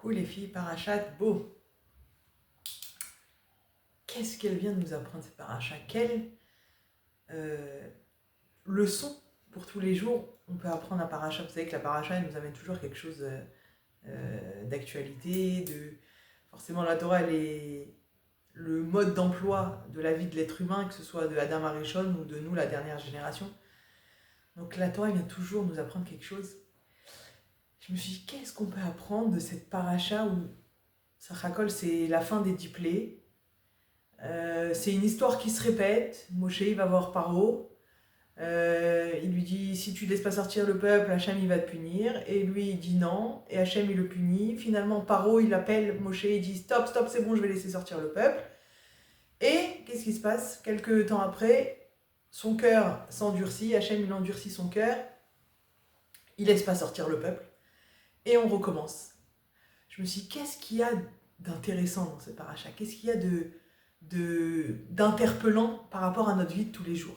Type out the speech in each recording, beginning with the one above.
Coucou les filles parachat, beau. Qu'est-ce qu'elle vient de nous apprendre cette paracha? Quelle euh, leçon pour tous les jours on peut apprendre à paracha. Vous savez que la paracha elle nous amène toujours quelque chose d'actualité, forcément la Torah elle est le mode d'emploi de la vie de l'être humain, que ce soit de Adam Arishon ou de nous la dernière génération. Donc la Torah elle vient toujours nous apprendre quelque chose. Je me suis dit qu'est-ce qu'on peut apprendre de cette paracha où Sachakol c'est la fin des 10 plaies. C'est une histoire qui se répète. Moshe il va voir Paro. Il lui dit si tu ne laisses pas sortir le peuple, Hachem il va te punir. Et lui il dit non. Et Hachem il le punit. Finalement Paro il appelle Moshe et il dit stop, stop, c'est bon, je vais laisser sortir le peuple. Et qu'est-ce qui se passe? Quelques temps après, son cœur s'endurcit. Hachem il endurcit son cœur. Il laisse pas sortir le peuple. Et on recommence. Je me suis dit qu'est-ce qu'il y a d'intéressant dans ce paracha? Qu'est-ce qu'il y a d'interpellant par rapport à notre vie de tous les jours?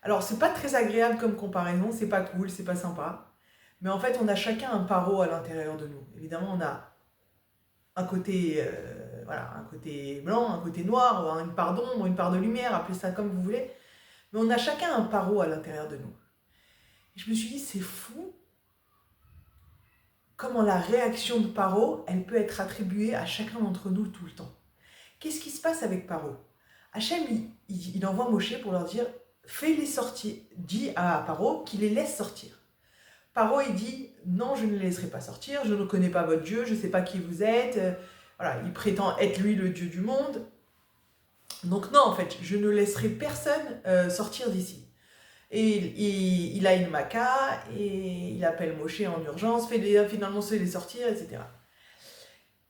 Alors c'est pas très agréable comme comparaison, c'est pas cool, c'est pas sympa, mais en fait on a chacun un paro à l'intérieur de nous. Évidemment on a un côté un côté blanc, un côté noir, une part d'ombre, une part de lumière, appelez ça comme vous voulez, mais on a chacun un paro à l'intérieur de nous. Et je me suis dit c'est fou comment la réaction de Paro elle peut être attribuée à chacun d'entre nous tout le temps. Qu'est-ce qui se passe avec Paro? Hachem, il envoie Moshe pour leur dire fais-les sortir, dit à Paro qu'il les laisse sortir. Paro, il dit non, je ne les laisserai pas sortir, je ne connais pas votre Dieu, je ne sais pas qui vous êtes. Voilà, il prétend être lui le Dieu du monde. Donc non, en fait, je ne laisserai personne sortir d'ici. Et il a une maca et il appelle Moshe en urgence, finalement se les sortir, etc.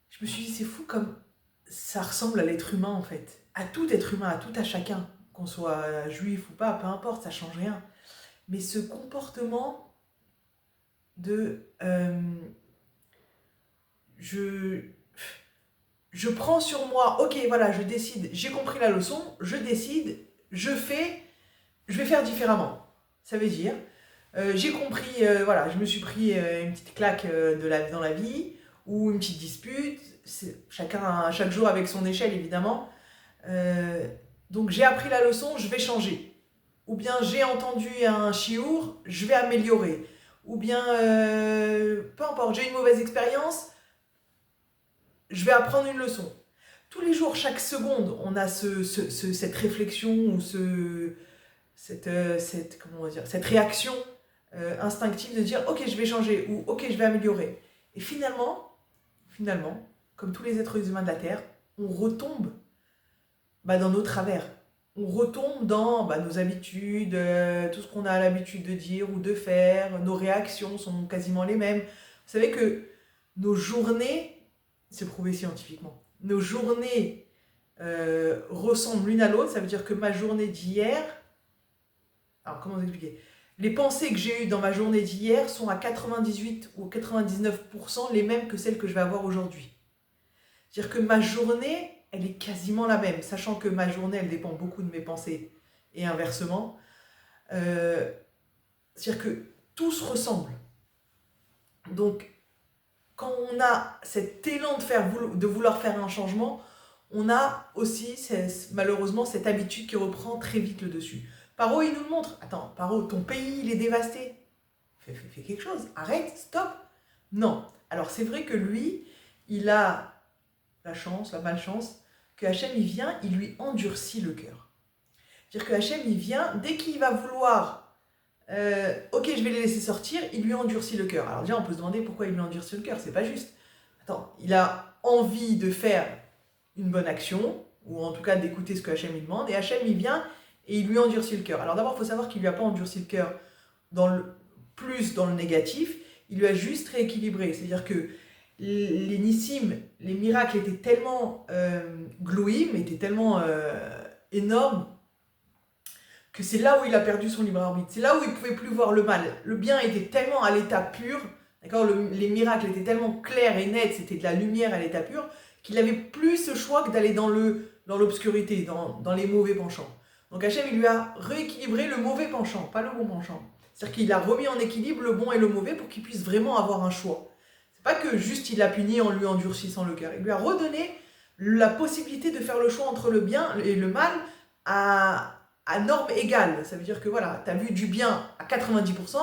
Je me suis dit c'est fou comme ça ressemble à l'être humain en fait, à tout être humain, à tout à chacun, qu'on soit juif ou pas, peu importe, ça change rien. Mais ce comportement de je prends sur moi, ok voilà, je décide, j'ai compris la leçon, je décide, je vais faire différemment. Ça veut dire, j'ai compris, voilà, je me suis pris une petite claque dans la vie, ou une petite dispute, chaque jour avec son échelle évidemment. Donc j'ai appris la leçon, je vais changer. Ou bien j'ai entendu un chiour, je vais améliorer. Ou bien, peu importe, j'ai une mauvaise expérience, je vais apprendre une leçon. Tous les jours, chaque seconde, on a cette réflexion ou cette réaction instinctive de dire ok je vais changer ou ok je vais améliorer. Et finalement, comme tous les êtres humains de la Terre, on retombe dans nos travers. On retombe dans nos habitudes, tout ce qu'on a l'habitude de dire ou de faire, nos réactions sont quasiment les mêmes. Vous savez que nos journées, c'est prouvé scientifiquement, nos journées ressemblent l'une à l'autre, ça veut dire que ma journée d'hier, alors comment vous expliquer? Les pensées que j'ai eues dans ma journée d'hier sont à 98 ou 99% les mêmes que celles que je vais avoir aujourd'hui. C'est-à-dire que ma journée, elle est quasiment la même, sachant que ma journée, elle dépend beaucoup de mes pensées et inversement. C'est-à-dire que tout se ressemble. Donc, quand on a cet élan de vouloir faire un changement, on a aussi malheureusement cette habitude qui reprend très vite le dessus. Paro, il nous le montre. Attends, Paro, ton pays, il est dévasté. Fais quelque chose, arrête, stop. Non. Alors c'est vrai que lui, il a la chance, la malchance, que Hachem, il vient, il lui endurcit le cœur. C'est-à-dire que Hachem, il vient, dès qu'il va vouloir, ok, je vais les laisser sortir, il lui endurcit le cœur. Alors déjà, on peut se demander pourquoi il lui endurcit le cœur, c'est pas juste. Attends, il a envie de faire une bonne action, ou en tout cas d'écouter ce que Hachem lui demande, et Hachem, il vient et il lui endurcit le cœur. Alors d'abord, il faut savoir qu'il lui a pas endurci le cœur plus dans le négatif, il lui a juste rééquilibré. C'est-à-dire que les nissim, les miracles étaient tellement gloïm, étaient tellement énormes, que c'est là où il a perdu son libre arbitre. C'est là où il ne pouvait plus voir le mal. Le bien était tellement à l'état pur, d'accord, les miracles étaient tellement clairs et nets, c'était de la lumière à l'état pur, qu'il n'avait plus ce choix que d'aller dans l'obscurité, dans les mauvais penchants. Donc Hachem, il lui a rééquilibré le mauvais penchant, pas le bon penchant. C'est-à-dire qu'il a remis en équilibre le bon et le mauvais pour qu'il puisse vraiment avoir un choix. C'est pas que juste il l'a puni en lui endurcissant le cœur. Il lui a redonné la possibilité de faire le choix entre le bien et le mal à norme égale. Ça veut dire que voilà, tu as vu du bien à 90%,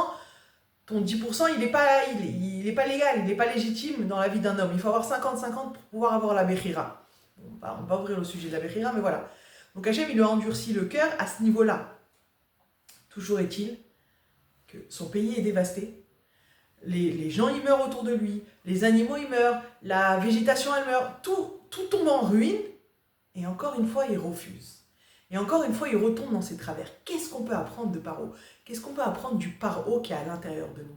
ton 10%, il n'est pas, il est pas légal, il n'est pas légitime dans la vie d'un homme. Il faut avoir 50-50 pour pouvoir avoir la Bechira. On va ouvrir le sujet de la Bechira, mais voilà. Donc Hachem, il lui a endurci le cœur à ce niveau-là. Toujours est-il que son pays est dévasté. Les gens, ils meurent autour de lui. Les animaux, ils meurent. La végétation, elle meurt. Tout tombe en ruine. Et encore une fois, il refuse. Et encore une fois, il retombe dans ses travers. Qu'est-ce qu'on peut apprendre de Paro? Qu'est-ce qu'on peut apprendre du Paro qui est à l'intérieur de nous?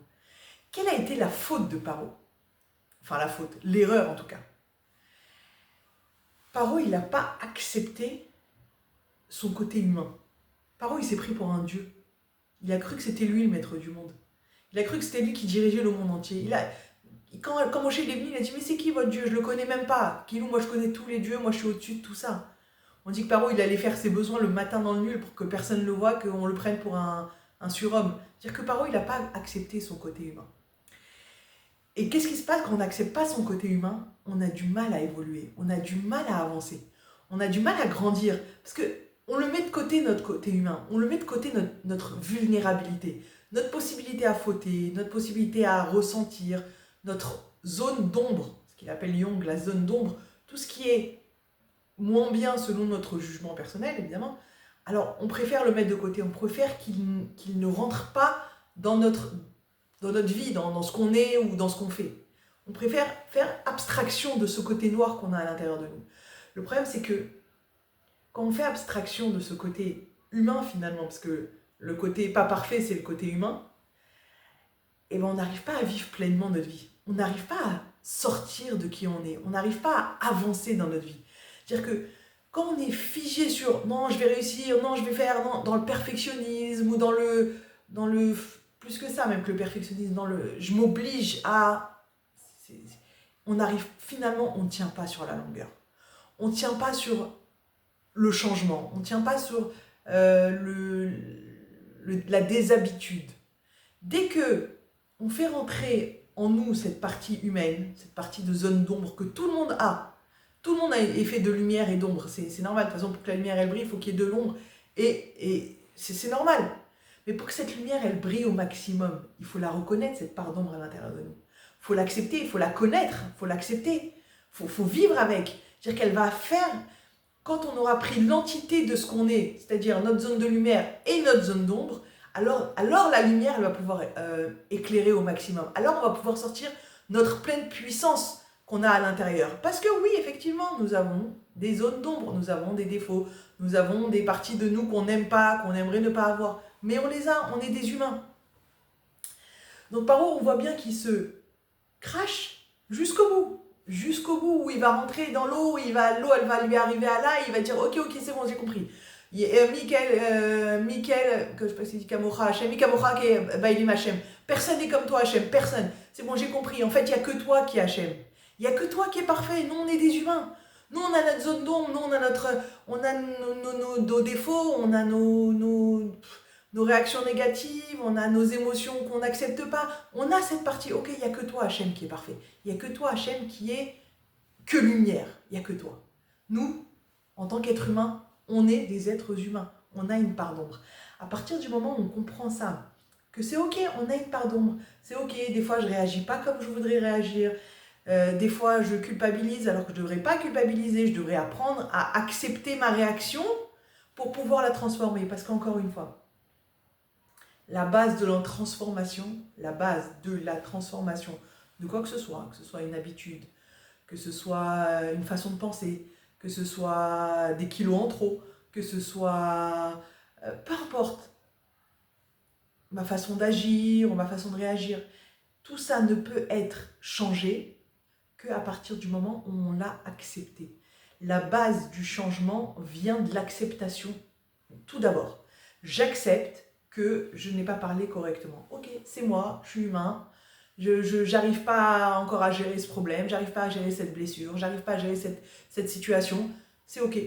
Quelle a été la faute de Paro? Enfin, la faute, l'erreur en tout cas. Paro, il n'a pas accepté son côté humain. Paro, il s'est pris pour un dieu. Il a cru que c'était lui le maître du monde. Il a cru que c'était lui qui dirigeait le monde entier. Quand Moshe est venu, il a dit « Mais c'est qui votre dieu? Je ne le connais même pas. Kilou, moi je connais tous les dieux, moi je suis au-dessus de tout ça. » On dit que Paro, il allait faire ses besoins le matin dans le nul pour que personne ne le voie, qu'on le prenne pour un surhomme. C'est-à-dire que Paro, il n'a pas accepté son côté humain. Et qu'est-ce qui se passe quand on n'accepte pas son côté humain? On a du mal à évoluer, on a du mal à avancer, on a du mal à grandir. Parce qu'on le met de côté, notre côté humain, on le met de côté, notre vulnérabilité, notre possibilité à fauter, notre possibilité à ressentir, notre zone d'ombre, ce qu'il appelle Jung, la zone d'ombre, tout ce qui est moins bien selon notre jugement personnel, évidemment. Alors, on préfère le mettre de côté, on préfère qu'il ne rentre pas dans notre vie, dans ce qu'on est ou dans ce qu'on fait. On préfère faire abstraction de ce côté noir qu'on a à l'intérieur de nous. Le problème, c'est que quand on fait abstraction de ce côté humain, finalement, parce que le côté pas parfait, c'est le côté humain, et ben on n'arrive pas à vivre pleinement notre vie. On n'arrive pas à sortir de qui on est. On n'arrive pas à avancer dans notre vie. C'est-à-dire que quand on est figé sur « non, je vais réussir, non, je vais faire », non, dans le perfectionnisme ou dans le plus que ça, même que le perfectionnisme, dans le « je m'oblige à », on arrive finalement, on ne tient pas sur la longueur. On ne tient pas sur le changement, on ne tient pas sur la déshabitude. Dès que on fait rentrer en nous cette partie humaine, cette partie de zone d'ombre que tout le monde a, tout le monde est fait de lumière et d'ombre, c'est normal. De toute façon, pour que la lumière elle brille, il faut qu'il y ait de l'ombre, et c'est normal. Mais pour que cette lumière elle brille au maximum, il faut la reconnaître, cette part d'ombre à l'intérieur de nous. Il faut l'accepter, il faut la connaître, il faut l'accepter, il faut vivre avec. C'est-à-dire qu'elle va faire, quand on aura pris l'entité de ce qu'on est, c'est-à-dire notre zone de lumière et notre zone d'ombre, alors la lumière elle va pouvoir éclairer au maximum. Alors on va pouvoir sortir notre pleine puissance qu'on a à l'intérieur. Parce que oui, effectivement, nous avons des zones d'ombre, nous avons des défauts, nous avons des parties de nous qu'on n'aime pas, qu'on aimerait ne pas avoir. Mais on les a, on est des humains. Donc Paro, on voit bien qu'il se crache jusqu'au bout où il va rentrer dans l'eau, l'eau elle va lui arriver à là, et il va dire ok c'est bon, j'ai compris. Michael, que je sais pas si c'est Kamocha Hachem, Mikamocha qui est Baïlim Hachem. Personne n'est comme toi Hachem, personne. C'est bon, j'ai compris. En fait, il n'y a que toi qui est Hachem. Il n'y a que toi qui est parfait. Nous, on est des humains. Nous, on a notre zone d'ombre, nous, on a nos défauts, on a nos réactions négatives, on a nos émotions qu'on n'accepte pas. On a cette partie. Ok, il n'y a que toi Hachem qui est parfait. Il n'y a que toi Hachem qui est que lumière. Il n'y a que toi. Nous, en tant qu'êtres humains, on est des êtres humains, on a une part d'ombre. À partir du moment où on comprend ça, que c'est ok, on a une part d'ombre, c'est ok, des fois je ne réagis pas comme je voudrais réagir, des fois je culpabilise alors que je ne devrais pas culpabiliser, je devrais apprendre à accepter ma réaction pour pouvoir la transformer. Parce qu'encore une fois, la base de la transformation de quoi que ce soit une habitude, que ce soit une façon de penser, que ce soit des kilos en trop, que ce soit, peu importe, ma façon d'agir ou ma façon de réagir, tout ça ne peut être changé qu'à partir du moment où on l'a accepté. La base du changement vient de l'acceptation. Tout d'abord, j'accepte que je n'ai pas parlé correctement. Ok, c'est moi, je suis humain, je n'arrive pas encore à gérer ce problème, j'arrive pas à gérer cette blessure, j'arrive pas à gérer cette situation. C'est ok,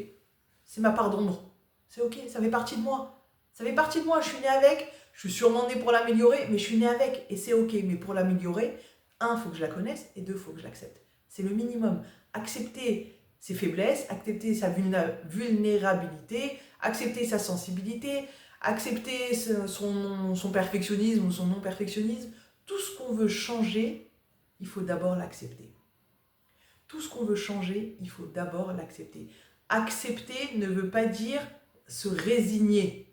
c'est ma part d'ombre. C'est ok, ça fait partie de moi. Ça fait partie de moi, je suis née avec, je suis sûrement née pour l'améliorer, mais je suis née avec et c'est ok. Mais pour l'améliorer, un, il faut que je la connaisse, et deux, il faut que je l'accepte. C'est le minimum. Accepter ses faiblesses, accepter sa vulnérabilité, accepter sa sensibilité, accepter son perfectionnisme ou son non-perfectionnisme. Tout ce qu'on veut changer, il faut d'abord l'accepter. Tout ce qu'on veut changer, il faut d'abord l'accepter. Accepter ne veut pas dire se résigner.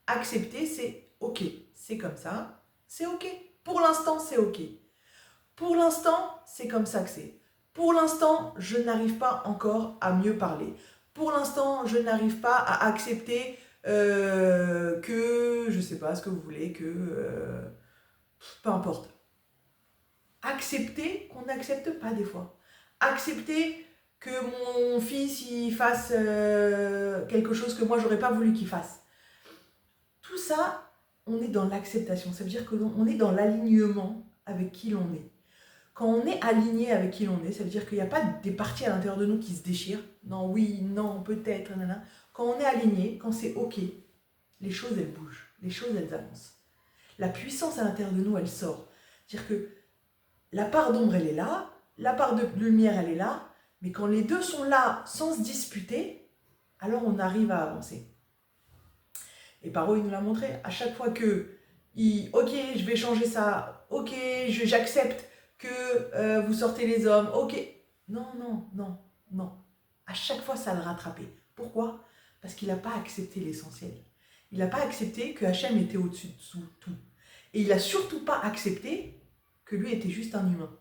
Accepter, c'est ok, c'est comme ça, c'est ok. Pour l'instant, c'est ok. Pour l'instant, c'est comme ça que c'est. Pour l'instant, je n'arrive pas encore à mieux parler. Pour l'instant, je n'arrive pas à accepter que, je sais pas ce que vous voulez, que peu importe. Accepter qu'on n'accepte pas des fois. Accepter que mon fils il fasse quelque chose que moi j'aurais pas voulu qu'il fasse. Tout ça, on est dans l'acceptation. Ça veut dire qu'on est dans l'alignement avec qui l'on est. Quand on est aligné avec qui l'on est, ça veut dire qu'il n'y a pas des parties à l'intérieur de nous qui se déchirent. Non, oui, non, peut-être, nanana. Quand on est aligné, quand c'est ok, les choses elles bougent, les choses elles avancent. La puissance à l'intérieur de nous, elle sort. C'est-à-dire que la part d'ombre, elle est là, la part de lumière, elle est là, mais quand les deux sont là sans se disputer, alors on arrive à avancer. Et Paro, il nous l'a montré, à chaque fois que, ok, je vais changer ça, ok, j'accepte que vous sortez les hommes, ok. Non, non, non, non. À chaque fois, ça le rattrapait. Pourquoi? Parce qu'il n'a pas accepté l'essentiel. Il n'a pas accepté que Hachem était au-dessus de tout. Et il n'a surtout pas accepté que lui était juste un humain.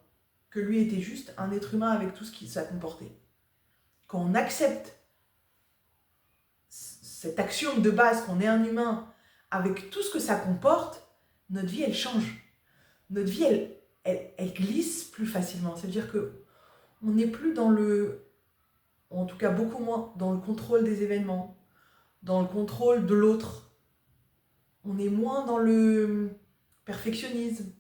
Que lui était juste un être humain avec tout ce qui ça comportait. Quand on accepte cet axiome de base qu'on est un humain avec tout ce que ça comporte, notre vie, elle change. Notre vie, elle glisse plus facilement. Ça veut dire qu'on n'est plus dans le, en tout cas beaucoup moins, dans le contrôle des événements, dans le contrôle de l'autre. On est moins dans le perfectionnisme.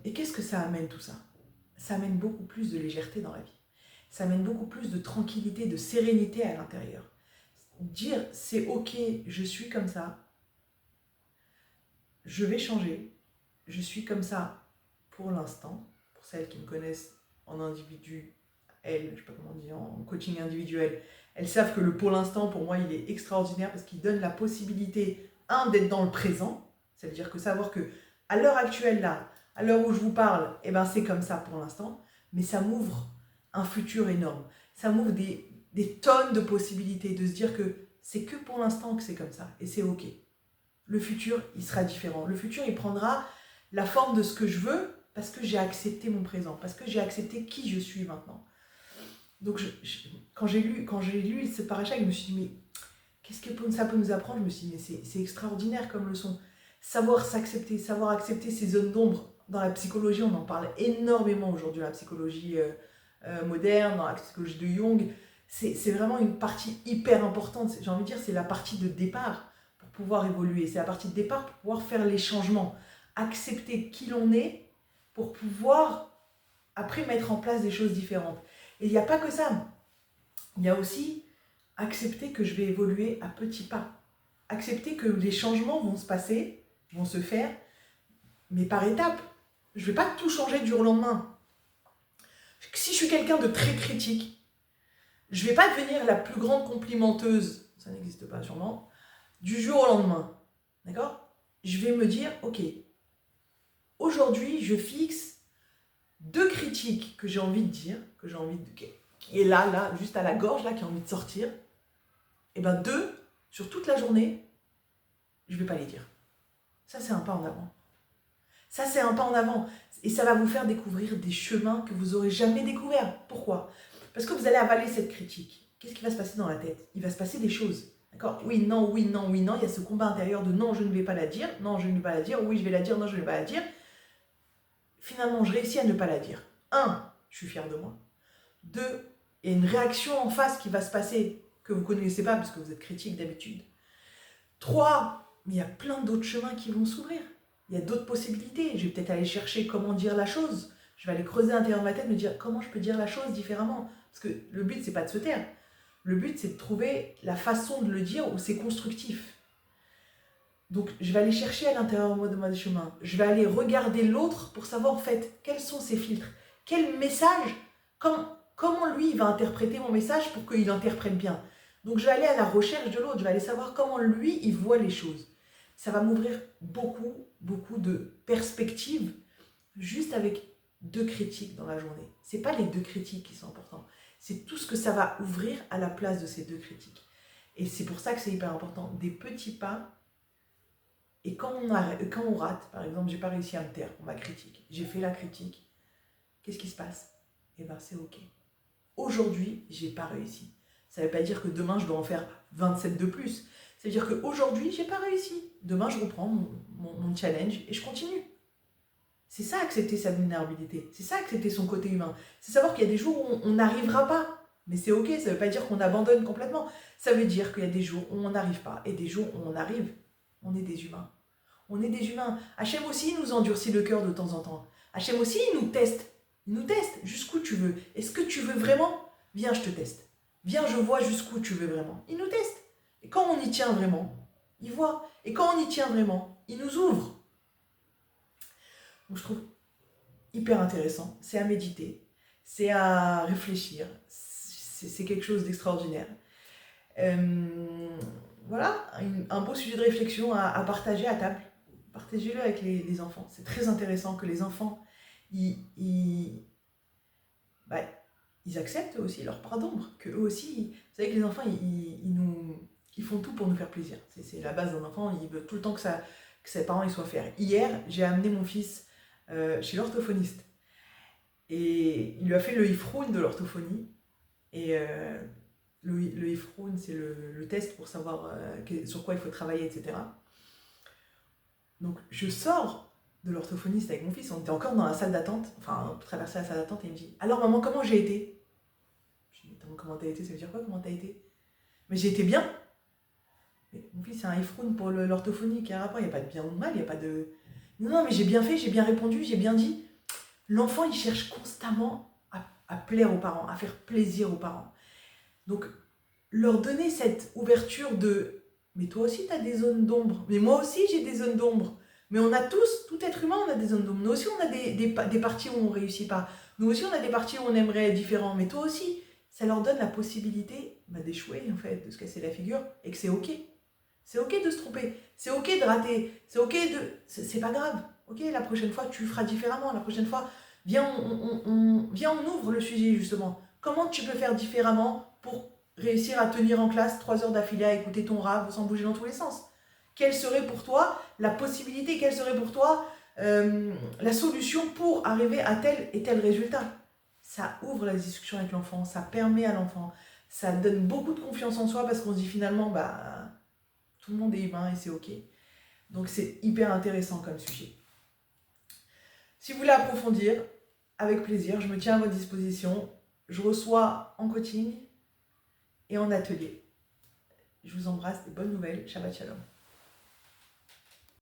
Et qu'est-ce que ça amène tout ça? Ça amène beaucoup plus de légèreté dans la vie. Ça amène beaucoup plus de tranquillité, de sérénité à l'intérieur. Dire c'est ok, je suis comme ça, je vais changer, je suis comme ça pour l'instant. Pour celles qui me connaissent en individu, elles, je ne sais pas comment on dit, en coaching individuel, elles savent que le pour l'instant, pour moi, il est extraordinaire parce qu'il donne la possibilité, d'être dans le présent. Ça veut dire que savoir que à l'heure actuelle, là, à l'heure où je vous parle, eh ben, c'est comme ça pour l'instant, mais ça m'ouvre un futur énorme. Ça m'ouvre des tonnes de possibilités, de se dire que c'est que pour l'instant que c'est comme ça, et c'est ok. Le futur, il sera différent. Le futur, il prendra la forme de ce que je veux, parce que j'ai accepté mon présent, parce que j'ai accepté qui je suis maintenant. Donc, quand j'ai lu ce paracha, je me suis dit, mais qu'est-ce que ça peut nous apprendre? Je me suis dit, mais c'est extraordinaire comme leçon. Savoir s'accepter, savoir accepter ces zones d'ombre. Dans la psychologie, on en parle énormément aujourd'hui, la psychologie moderne, dans la psychologie de Jung. C'est vraiment une partie hyper importante. J'ai envie de dire, c'est la partie de départ pour pouvoir évoluer. C'est la partie de départ pour pouvoir faire les changements. Accepter qui l'on est pour pouvoir, après, mettre en place des choses différentes. Et il n'y a pas que ça. Il y a aussi accepter que je vais évoluer à petits pas. Accepter que les changements vont se passer, vont se faire, mais par étapes. Je ne vais pas tout changer du jour au lendemain. Si je suis quelqu'un de très critique, je ne vais pas devenir la plus grande complimenteuse, ça n'existe pas sûrement, du jour au lendemain. D'accord? Je vais me dire, ok, aujourd'hui, je fixe 2 critiques que j'ai envie de dire, qui est là, juste à la gorge, là, qui a envie de sortir. Et bien 2, sur toute la journée, je ne vais pas les dire. Ça, c'est un pas en avant. Ça, c'est un pas en avant. Et ça va vous faire découvrir des chemins que vous n'aurez jamais découverts. Pourquoi? Parce que vous allez avaler cette critique. Qu'est-ce qui va se passer dans la tête? Il va se passer des choses. D'accord? Oui, non, oui, non, oui, non. Il y a ce combat intérieur de non, je ne vais pas la dire. Non, je ne vais pas la dire. Oui, je vais la dire. Non, je ne vais pas la dire. Finalement, je réussis à ne pas la dire. 1, je suis fière de moi. 2, il y a une réaction en face qui va se passer que vous ne connaissez pas parce que vous êtes critique d'habitude. 3, mais il y a plein d'autres chemins qui vont s'ouvrir. Il y a d'autres possibilités. Je vais peut-être aller chercher comment dire la chose. Je vais aller creuser à l'intérieur de ma tête, me dire comment je peux dire la chose différemment. Parce que le but, c'est pas de se taire. Le but, c'est de trouver la façon de le dire où c'est constructif. Donc, je vais aller chercher à l'intérieur de moi des chemins. Je vais aller regarder l'autre pour savoir en fait quels sont ses filtres. Quel message, comment lui il va interpréter mon message pour qu'il interprète bien. Donc, je vais aller à la recherche de l'autre. Je vais aller savoir comment lui il voit les choses. Ça va m'ouvrir beaucoup, beaucoup de perspectives juste avec 2 critiques dans la journée. C'est pas les 2 critiques qui sont importantes. C'est tout ce que ça va ouvrir à la place de ces 2 critiques. Et c'est pour ça que c'est hyper important. Des petits pas. Et quand on rate, par exemple, j'ai pas réussi à me taire, on m'a critique. J'ai fait la critique. Qu'est-ce qui se passe? Eh bien, c'est OK. Aujourd'hui, j'ai pas réussi. Ça veut pas dire que demain, je dois en faire 27 de plus. Ça veut dire qu'aujourd'hui, j'ai pas réussi. Demain, je reprends mon challenge et je continue. C'est ça, accepter sa vulnérabilité. C'est ça, accepter son côté humain. C'est savoir qu'il y a des jours où on n'arrivera pas. Mais c'est OK, ça veut pas dire qu'on abandonne complètement. Ça veut dire qu'il y a des jours où on n'arrive pas et des jours où on arrive. On est des humains. On est des humains. Hachem aussi nous endurcit le cœur de temps en temps. Hachem aussi il nous teste. Il nous teste jusqu'où tu veux. Est-ce que tu veux vraiment? Viens, je te teste. Viens, je vois jusqu'où tu veux vraiment. Il nous teste. Et quand on y tient vraiment, il voit. Et quand on y tient vraiment, il nous ouvre. Donc je trouve hyper intéressant. C'est à méditer. C'est à réfléchir. C'est quelque chose d'extraordinaire. Voilà, un beau sujet de réflexion à partager à table. Partagez-le avec les enfants. C'est très intéressant que les enfants, ils acceptent aussi leur part d'ombre. Que eux aussi, vous savez que les enfants, ils font tout pour nous faire plaisir. C'est la base d'un enfant, il veut tout le temps que ses parents ils soient fiers. Hier, j'ai amené mon fils chez l'orthophoniste. Et il lui a fait le ifroun de l'orthophonie. Et le ifroun, c'est le test pour savoir sur quoi il faut travailler, etc. Donc je sors de l'orthophoniste avec mon fils, on était encore dans la salle d'attente, enfin on traversait la salle d'attente et il me dit alors maman comment j'ai été? Je lui dis comment t'as été? Ça veut dire quoi comment t'as été? Mais j'ai été bien. Mais mon fils c'est un ifroun pour l'orthophonie qui a un rapport, il n'y a pas de bien ou de mal, il n'y a pas de... Non mais j'ai bien fait, j'ai bien répondu, j'ai bien dit. L'enfant il cherche constamment à plaire aux parents, à faire plaisir aux parents. Donc leur donner cette ouverture de mais toi aussi tu as des zones d'ombre, mais moi aussi j'ai des zones d'ombre. Mais on a tous, tout être humain, on a des zones d'ombre. Nous aussi, on a des parties où on ne réussit pas. Nous aussi, on a des parties où on aimerait être différent. Mais toi aussi, ça leur donne la possibilité d'échouer, en fait, de se casser la figure. Et que c'est OK. C'est OK de se tromper. C'est OK de rater. C'est OK de... C'est pas grave. OK, la prochaine fois, tu feras différemment. La prochaine fois, viens, on ouvre le sujet, justement. Comment tu peux faire différemment pour réussir à tenir en classe 3 heures d'affilée à écouter ton rap sans bouger dans tous les sens? Quelle serait pour toi la possibilité, quelle serait pour toi la solution pour arriver à tel et tel résultat? Ça ouvre la discussion avec l'enfant, ça permet à l'enfant, ça donne beaucoup de confiance en soi parce qu'on se dit finalement, tout le monde est humain et c'est OK. Donc c'est hyper intéressant comme sujet. Si vous voulez approfondir, avec plaisir, je me tiens à votre disposition. Je reçois en coaching et en atelier. Je vous embrasse, des bonnes nouvelles. Shabbat shalom.